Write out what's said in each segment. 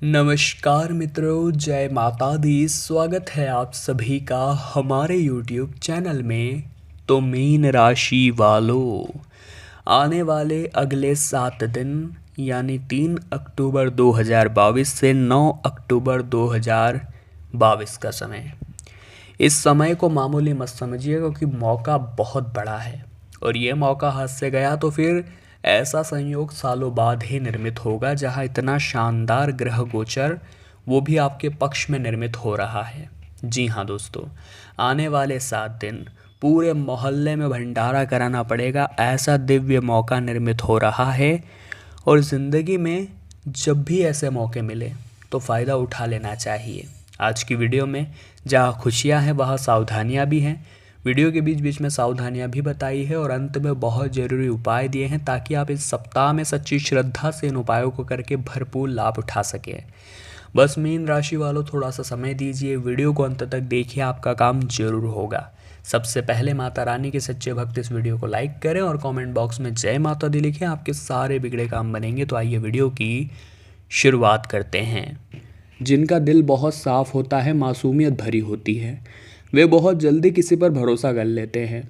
नमस्कार मित्रों, जय माता दी। स्वागत है आप सभी का हमारे YouTube चैनल में। तो मीन राशि वालों, आने वाले अगले 7 दिन यानी 3 अक्टूबर 2022 से 9 अक्टूबर 2022 का समय। इस समय को मामूली मत समझिए, क्योंकि मौका बहुत बड़ा है और ये मौका हाथ से गया तो फिर ऐसा संयोग सालों बाद ही निर्मित होगा, जहां इतना शानदार ग्रह गोचर वो भी आपके पक्ष में निर्मित हो रहा है। जी हाँ दोस्तों, आने वाले 7 दिन पूरे मोहल्ले में भंडारा कराना पड़ेगा, ऐसा दिव्य मौका निर्मित हो रहा है। और ज़िंदगी में जब भी ऐसे मौके मिले तो फ़ायदा उठा लेना चाहिए। आज की वीडियो में जहाँ खुशियाँ हैं वहाँ सावधानियाँ भी हैं। वीडियो के बीच बीच में सावधानियां भी बताई है और अंत में बहुत ज़रूरी उपाय दिए हैं, ताकि आप इस सप्ताह में सच्ची श्रद्धा से इन उपायों को करके भरपूर लाभ उठा सकें। बस मीन राशि वालों, थोड़ा सा समय दीजिए, वीडियो को अंत तक देखिए, आपका काम जरूर होगा। सबसे पहले माता रानी के सच्चे भक्त इस वीडियो को लाइक करें और कमेंट बॉक्स में जय माता दी लिखें, आपके सारे बिगड़े काम बनेंगे। तो आइए वीडियो की शुरुआत करते हैं। जिनका दिल बहुत साफ होता है, मासूमियत भरी होती है, वे बहुत जल्दी किसी पर भरोसा कर लेते हैं।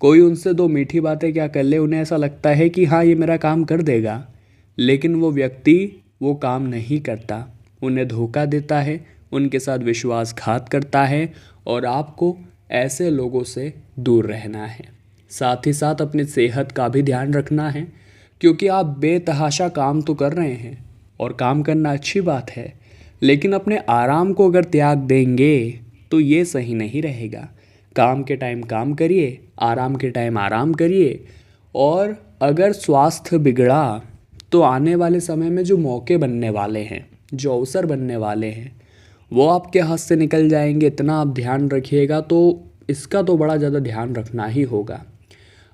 कोई उनसे दो मीठी बातें क्या कर ले, उन्हें ऐसा लगता है कि हाँ ये मेरा काम कर देगा, लेकिन वो व्यक्ति वो काम नहीं करता, उन्हें धोखा देता है, उनके साथ विश्वासघात करता है। और आपको ऐसे लोगों से दूर रहना है। साथ ही साथ अपनी सेहत का भी ध्यान रखना है, क्योंकि आप बेतहाशा काम तो कर रहे हैं और काम करना अच्छी बात है, लेकिन अपने आराम को अगर त्याग देंगे तो ये सही नहीं रहेगा। काम के टाइम काम करिए, आराम के टाइम आराम करिए। और अगर स्वास्थ्य बिगड़ा तो आने वाले समय में जो मौके बनने वाले हैं, जो अवसर बनने वाले हैं, वो आपके हाथ से निकल जाएंगे। इतना आप ध्यान रखिएगा। तो इसका तो बड़ा ज़्यादा ध्यान रखना ही होगा।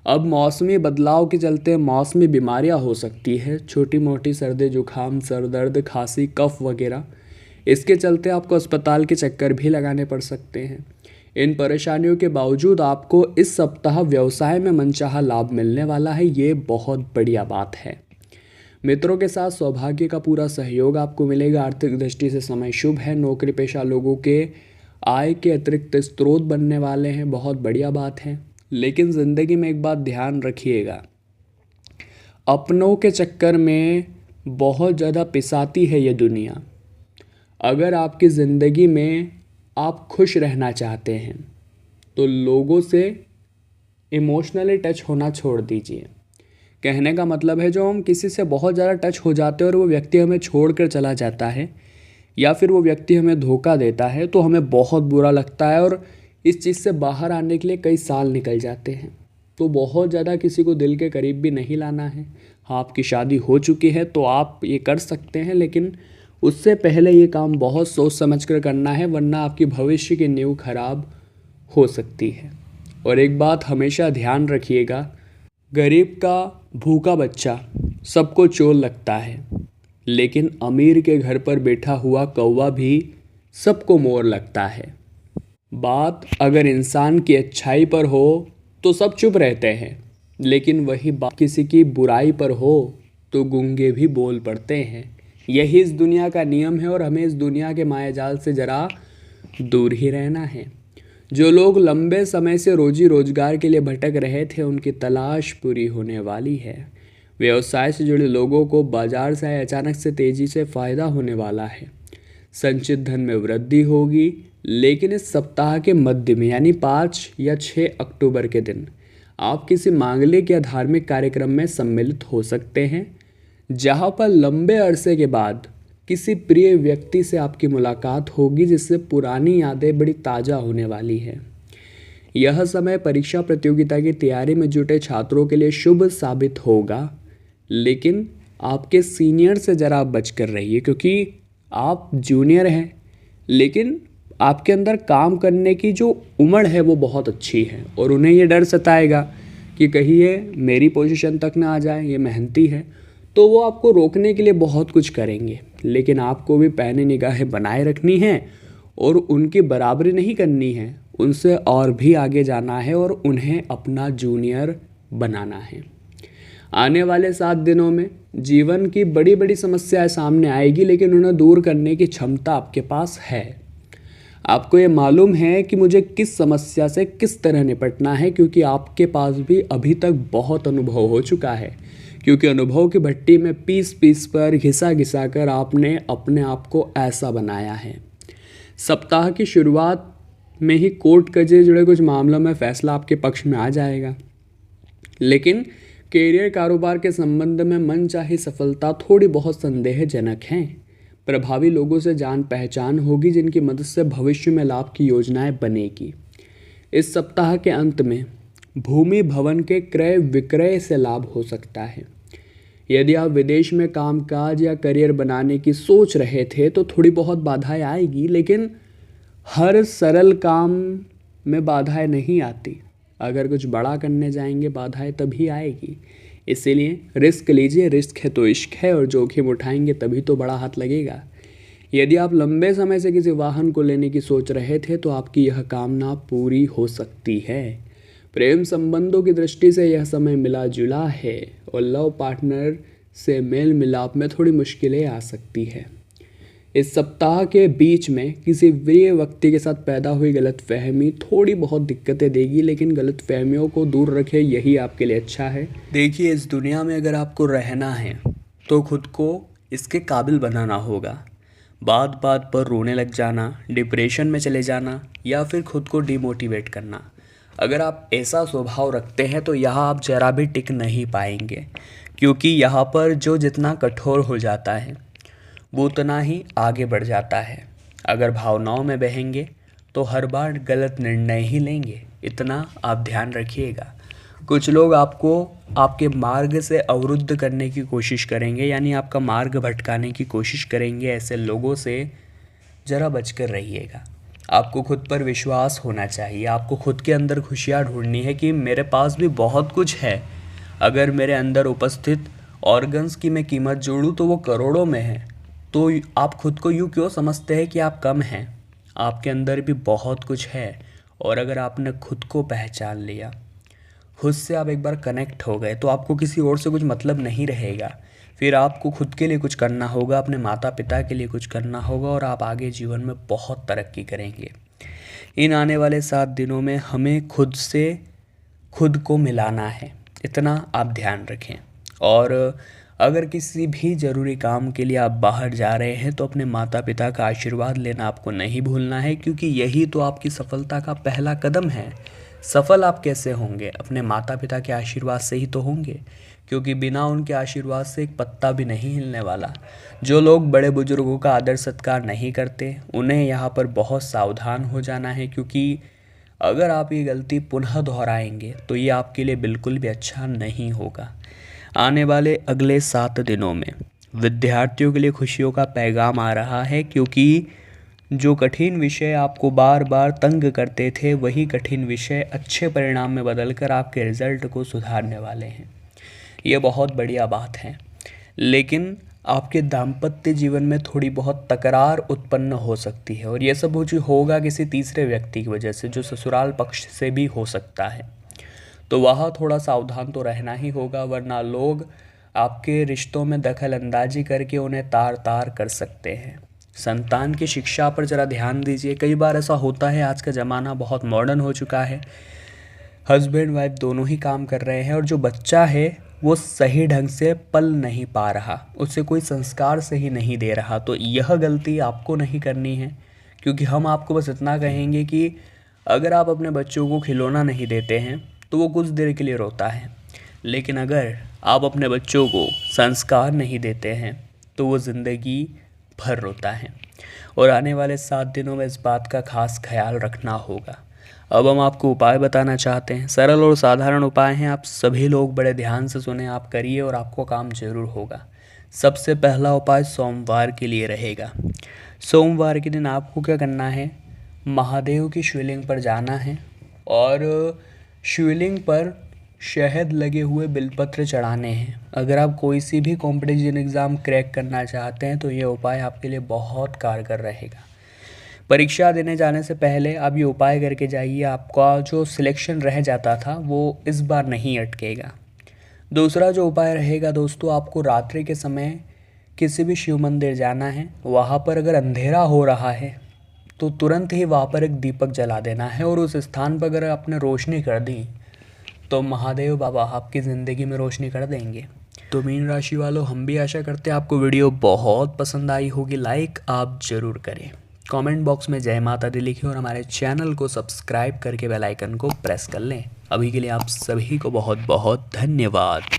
अब मौसमी बदलाव के चलते मौसमी बीमारियां हो सकती है, छोटी मोटी सर्दी जुकाम, सर दर्द, खांसी, कफ वगैरह। इसके चलते आपको अस्पताल के चक्कर भी लगाने पड़ सकते हैं। इन परेशानियों के बावजूद आपको इस सप्ताह व्यवसाय में मनचाहा लाभ मिलने वाला है, ये बहुत बढ़िया बात है। मित्रों के साथ सौभाग्य का पूरा सहयोग आपको मिलेगा। आर्थिक दृष्टि से समय शुभ है। नौकरी पेशा लोगों के आय के अतिरिक्त स्रोत बनने वाले हैं, बहुत बढ़िया बात है। लेकिन ज़िंदगी में एक बात ध्यान रखिएगा, अपनों के चक्कर में बहुत ज़्यादा पिसाती है ये दुनिया। अगर आपकी ज़िंदगी में आप खुश रहना चाहते हैं तो लोगों से इमोशनली टच होना छोड़ दीजिए। कहने का मतलब है, जो हम किसी से बहुत ज़्यादा टच हो जाते हैं और वो व्यक्ति हमें छोड़कर चला जाता है या फिर वो व्यक्ति हमें धोखा देता है, तो हमें बहुत बुरा लगता है और इस चीज़ से बाहर आने के लिए कई साल निकल जाते हैं। तो बहुत ज़्यादा किसी को दिल के करीब भी नहीं लाना है। हाँ, आपकी शादी हो चुकी है तो आप ये कर सकते हैं, लेकिन उससे पहले ये काम बहुत सोच समझ कर करना है, वरना आपकी भविष्य की नींव खराब हो सकती है। और एक बात हमेशा ध्यान रखिएगा, गरीब का भूखा बच्चा सबको चोर लगता है, लेकिन अमीर के घर पर बैठा हुआ कौवा भी सबको मोर लगता है। बात अगर इंसान की अच्छाई पर हो तो सब चुप रहते हैं, लेकिन वही बात किसी की बुराई पर हो तो गूंगे भी बोल पड़ते हैं। यही इस दुनिया का नियम है और हमें इस दुनिया के मायाजाल से ज़रा दूर ही रहना है। जो लोग लंबे समय से रोजी रोजगार के लिए भटक रहे थे, उनकी तलाश पूरी होने वाली है। व्यवसाय से जुड़े लोगों को बाजार से आए अचानक से तेज़ी से फ़ायदा होने वाला है। संचित धन में वृद्धि होगी, लेकिन इस सप्ताह के मध्य में यानी 5 या 6 अक्टूबर के दिन आप किसी मांगलिक या धार्मिक कार्यक्रम में सम्मिलित हो सकते हैं, जहां पर लंबे अरसे के बाद किसी प्रिय व्यक्ति से आपकी मुलाकात होगी, जिससे पुरानी यादें बड़ी ताज़ा होने वाली है। यह समय परीक्षा प्रतियोगिता की तैयारी में जुटे छात्रों के लिए शुभ साबित होगा, लेकिन आपके सीनियर से ज़रा आप बच कर रहिए, क्योंकि आप जूनियर हैं, लेकिन आपके अंदर काम करने की जो उमड़ है वो बहुत अच्छी है और उन्हें ये डर सताएगा कि कहीं ये मेरी पोजीशन तक ना आ जाए, ये मेहनती है, तो वो आपको रोकने के लिए बहुत कुछ करेंगे। लेकिन आपको भी पैनी निगाहें बनाए रखनी है और उनकी बराबरी नहीं करनी है, उनसे और भी आगे जाना है और उन्हें अपना जूनियर बनाना है। आने वाले 7 दिनों में जीवन की बड़ी बड़ी समस्याएं सामने आएगी, लेकिन उन्हें दूर करने की क्षमता आपके पास है। आपको ये मालूम है कि मुझे किस समस्या से किस तरह निपटना है, क्योंकि आपके पास भी अभी तक बहुत अनुभव हो चुका है। क्योंकि अनुभव की भट्टी में पीस पीस पर घिसा घिसा कर आपने अपने आप को ऐसा बनाया है। सप्ताह की शुरुआत में ही कोर्ट कचहरी जुड़े कुछ मामलों में फैसला आपके पक्ष में आ जाएगा, लेकिन कैरियर कारोबार के संबंध में मनचाही सफलता थोड़ी बहुत संदेहजनक है। प्रभावी लोगों से जान पहचान होगी, जिनकी मदद से भविष्य में लाभ की योजनाएं बनेगी। इस सप्ताह के अंत में भूमि भवन के क्रय विक्रय से लाभ हो सकता है। यदि आप विदेश में कामकाज या करियर बनाने की सोच रहे थे तो थोड़ी बहुत बाधाएं आएगी, लेकिन हर सरल काम में बाधाएं नहीं आती। अगर कुछ बड़ा करने जाएंगे बाधाएं तभी आएगी। इसीलिए रिस्क लीजिए, रिस्क है तो इश्क है, और जोखिम उठाएंगे तभी तो बड़ा हाथ लगेगा। यदि आप लंबे समय से किसी वाहन को लेने की सोच रहे थे तो आपकी यह कामना पूरी हो सकती है। प्रेम संबंधों की दृष्टि से यह समय मिला जुला है, और लव पार्टनर से मेल मिलाप में थोड़ी मुश्किलें आ सकती है। इस सप्ताह के बीच में किसी प्रिय व्यक्ति के साथ पैदा हुई गलतफहमी थोड़ी बहुत दिक्कतें देगी, लेकिन गलतफहमियों को दूर रखें, यही आपके लिए अच्छा है। देखिए, इस दुनिया में अगर आपको रहना है तो खुद को इसके काबिल बनाना होगा। बात बात पर रोने लग जाना, डिप्रेशन में चले जाना, या फिर खुद को डिमोटिवेट करना, अगर आप ऐसा स्वभाव रखते हैं तो यहाँ आप जरा भी टिक नहीं पाएंगे। क्योंकि यहाँ पर जो जितना कठोर हो जाता है वो उतना ही आगे बढ़ जाता है। अगर भावनाओं में बहेंगे तो हर बार गलत निर्णय ही लेंगे, इतना आप ध्यान रखिएगा। कुछ लोग आपको आपके मार्ग से अवरुद्ध करने की कोशिश करेंगे, यानी आपका मार्ग भटकाने की कोशिश करेंगे। ऐसे लोगों से ज़रा बचकर रहिएगा। आपको खुद पर विश्वास होना चाहिए। आपको खुद के अंदर खुशियाँ ढूंढनी है कि मेरे पास भी बहुत कुछ है। अगर मेरे अंदर उपस्थित ऑर्गन्स की मैं कीमत जोड़ूँ तो वो करोड़ों में है। तो आप खुद को यूँ क्यों समझते हैं कि आप कम हैं? आपके अंदर भी बहुत कुछ है। और अगर आपने खुद को पहचान लिया, खुद से आप एक बार कनेक्ट हो गए, तो आपको किसी और से कुछ मतलब नहीं रहेगा। फिर आपको खुद के लिए कुछ करना होगा, अपने माता पिता के लिए कुछ करना होगा, और आप आगे जीवन में बहुत तरक्की करेंगे। इन आने वाले 7 दिनों में हमें खुद से खुद को मिलाना है, इतना आप ध्यान रखें। और अगर किसी भी ज़रूरी काम के लिए आप बाहर जा रहे हैं तो अपने माता पिता का आशीर्वाद लेना आपको नहीं भूलना है, क्योंकि यही तो आपकी सफलता का पहला कदम है। सफल आप कैसे होंगे? अपने माता पिता के आशीर्वाद से ही तो होंगे, क्योंकि बिना उनके आशीर्वाद से एक पत्ता भी नहीं हिलने वाला। जो लोग बड़े बुजुर्गों का आदर सत्कार नहीं करते, उन्हें यहाँ पर बहुत सावधान हो जाना है, क्योंकि अगर आप ये गलती पुनः दोहराएंगे तो ये आपके लिए बिल्कुल भी अच्छा नहीं होगा। आने वाले अगले 7 दिनों में विद्यार्थियों के लिए खुशियों का पैगाम आ रहा है, क्योंकि जो कठिन विषय आपको बार बार तंग करते थे, वही कठिन विषय अच्छे परिणाम में बदलकर आपके रिजल्ट को सुधारने वाले हैं। ये बहुत बढ़िया बात है। लेकिन आपके दाम्पत्य जीवन में थोड़ी बहुत तकरार उत्पन्न हो सकती है, और ये सब होगा किसी तीसरे व्यक्ति की वजह से, जो ससुराल पक्ष से भी हो सकता है। तो वहाँ थोड़ा सावधान तो रहना ही होगा, वरना लोग आपके रिश्तों में दखल अंदाजी करके उन्हें तार तार कर सकते हैं। संतान की शिक्षा पर ज़रा ध्यान दीजिए। कई बार ऐसा होता है, आज का ज़माना बहुत मॉडर्न हो चुका है, हस्बैंड वाइफ दोनों ही काम कर रहे हैं, और जो बच्चा है वो सही ढंग से पल नहीं पा रहा, उससे कोई संस्कार सही नहीं दे रहा। तो यह गलती आपको नहीं करनी है, क्योंकि हम आपको बस इतना कहेंगे कि अगर आप अपने बच्चों को खिलौना नहीं देते हैं तो वो कुछ देर के लिए रोता है, लेकिन अगर आप अपने बच्चों को संस्कार नहीं देते हैं तो वो ज़िंदगी भर रोता है। और आने वाले 7 दिनों में इस बात का खास ख्याल रखना होगा। अब हम आपको उपाय बताना चाहते हैं। सरल और साधारण उपाय हैं, आप सभी लोग बड़े ध्यान से सुने, आप करिए और आपको काम जरूर होगा। सबसे पहला उपाय सोमवार के लिए रहेगा। सोमवार के दिन आपको क्या करना है, महादेव की शिवलिंग पर जाना है और शिवलिंग पर शहद लगे हुए बिलपत्र चढ़ाने हैं। अगर आप कोई सी भी कॉम्पिटिशन एग्ज़ाम क्रैक करना चाहते हैं तो ये उपाय आपके लिए बहुत कारगर रहेगा। परीक्षा देने जाने से पहले आप ये उपाय करके जाइए, आपका जो सिलेक्शन रह जाता था वो इस बार नहीं अटकेगा। दूसरा जो उपाय रहेगा दोस्तों, आपको रात्रि के समय किसी भी शिव मंदिर जाना है। वहाँ पर अगर अंधेरा हो रहा है तो तुरंत ही वहाँ पर एक दीपक जला देना है, और उस स्थान पर अगर आपने रोशनी कर दी तो महादेव बाबा आपकी ज़िंदगी में रोशनी कर देंगे। तो मीन राशि वालों, हम भी आशा करते हैं आपको वीडियो बहुत पसंद आई होगी। लाइक आप ज़रूर करें, कमेंट बॉक्स में जय माता दी लिखें, और हमारे चैनल को सब्सक्राइब करके बेल आइकन को प्रेस कर लें। अभी के लिए आप सभी को बहुत बहुत धन्यवाद।